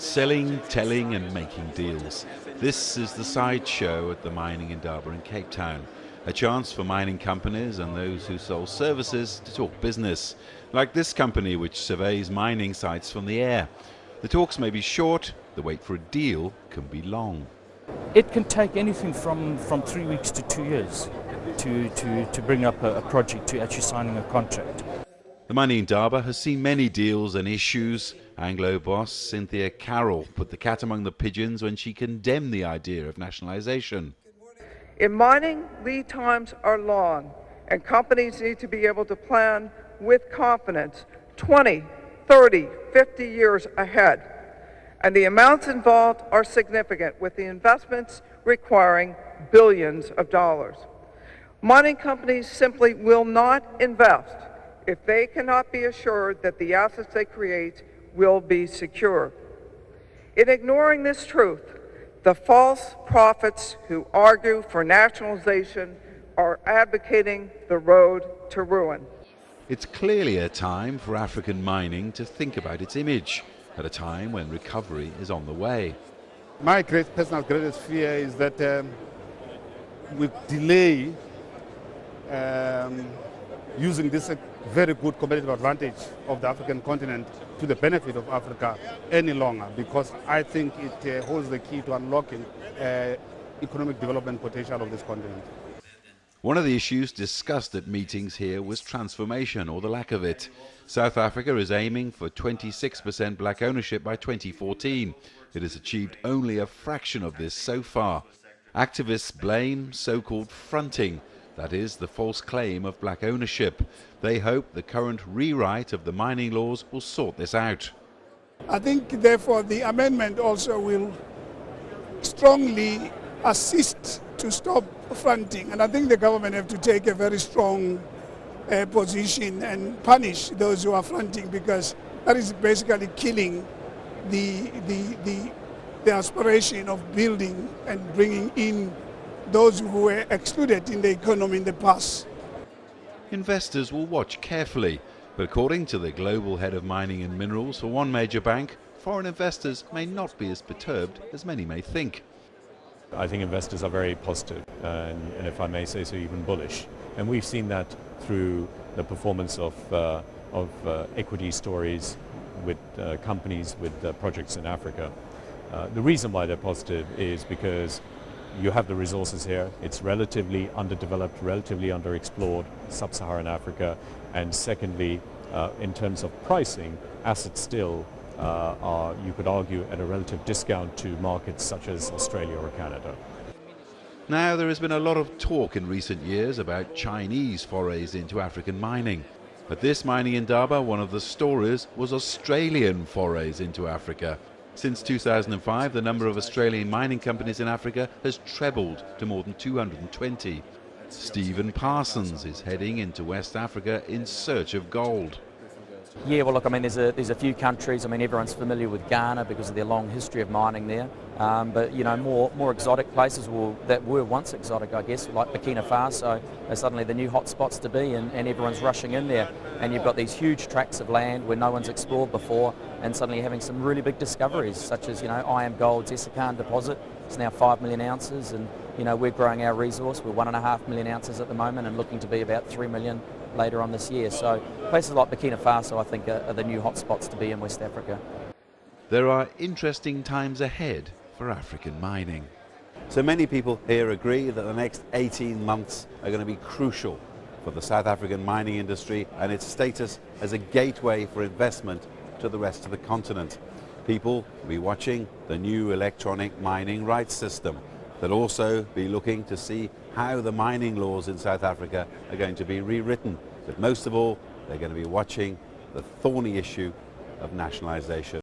Selling, telling and making deals. This is the sideshow at the Mining Indaba in Cape Town. A chance for mining companies and those who sell services to talk business. Like this company which surveys mining sites from the air. The talks may be short, the wait for a deal can be long. It can take anything from 3 weeks to 2 years to bring up a project to actually signing a contract. The Mining Indaba has seen many deals and issues. Anglo boss Cynthia Carroll put the cat among the pigeons when she condemned the idea of nationalisation. In mining, lead times are long, and companies need to be able to plan with confidence 20, 30, 50 years ahead. And the amounts involved are significant, with the investments requiring billions of dollars. Mining companies simply will not invest if they cannot be assured that the assets they create will be secure. In ignoring this truth, the false prophets who argue for nationalisation are advocating the road to ruin. It's clearly a time for African mining to think about its image, at a time when recovery is on the way. My personal greatest fear is that we delay using this very good competitive advantage of the African continent to the benefit of Africa any longer, because I think it holds the key to unlocking economic development potential of this continent. One of the issues discussed at meetings here was transformation, or the lack of it. South Africa is aiming for 26% black ownership by 2014. It has achieved only a fraction of this so far. Activists blame so-called fronting, that is, the false claim of black ownership. They hope the current rewrite of the mining laws will sort this out. I think, therefore, the amendment also will strongly assist to stop fronting. And I think the government have to take a very strong position and punish those who are fronting, because that is basically killing the aspiration of building and bringing in those who were excluded in the economy in the past. Investors will watch carefully, but according to the global head of mining and minerals for one major bank, foreign investors may not be as perturbed as many may think. I think investors are very positive and if I may say so, even bullish. And we've seen that through the performance of equity stories with companies with projects in Africa. The reason why they're positive is because you have the resources here. It's relatively underdeveloped, relatively underexplored, sub-Saharan Africa. And secondly, in terms of pricing, assets still are, you could argue, at a relative discount to markets such as Australia or Canada. Now, there has been a lot of talk in recent years about Chinese forays into African mining. At this Mining Indaba, one of the stories was Australian forays into Africa. Since 2005, the number of Australian mining companies in Africa has trebled to more than 220. Stephen Parsons is heading into West Africa in search of gold. Yeah, well, look, I mean, there's a few countries. I mean, everyone's familiar with Ghana because of their long history of mining there. But you know, more exotic places that were once exotic, I guess, like Burkina Faso, are suddenly the new hotspots to be, and everyone's rushing in there. And you've got these huge tracts of land where no one's explored before, and suddenly you're having some really big discoveries, such as, you know, IM Gold's Essakane deposit. It's now 5 million ounces, and you know, we're growing our resource. We're 1.5 million ounces at the moment, and looking to be about 3 million later on this year. So places like Burkina Faso, I think, are the new hotspots to be in West Africa. There are interesting times ahead for African mining. So many people here agree that the next 18 months are going to be crucial for the South African mining industry and its status as a gateway for investment to the rest of the continent. People will be watching the new electronic mining rights system. They'll also be looking to see how the mining laws in South Africa are going to be rewritten. But most of all, they're going to be watching the thorny issue of nationalisation.